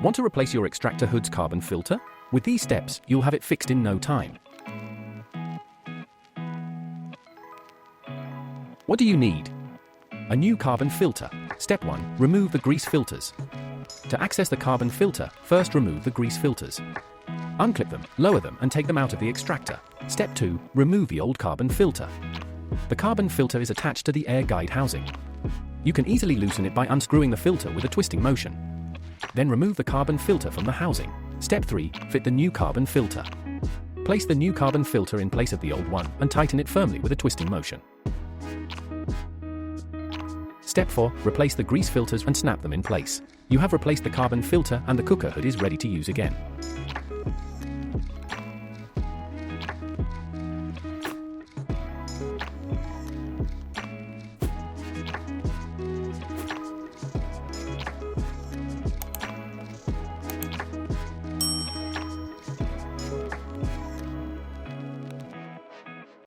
Want to replace your extractor hood's carbon filter? With these steps, you'll have it fixed in no time. What do you need? A new carbon filter. Step 1. Remove the grease filters. To access the carbon filter, first remove the grease filters. Unclip them, lower them and take them out of the extractor. Step 2. Remove the old carbon filter. The carbon filter is attached to the air guide housing. You can easily loosen it by unscrewing the filter with a twisting motion. Then remove the carbon filter from the housing. Step 3. Fit the new carbon filter. Place the new carbon filter in place of the old one and tighten it firmly with a twisting motion. Step 4. Replace the grease filters and snap them in place. You have replaced the carbon filter and the cooker hood is ready to use again.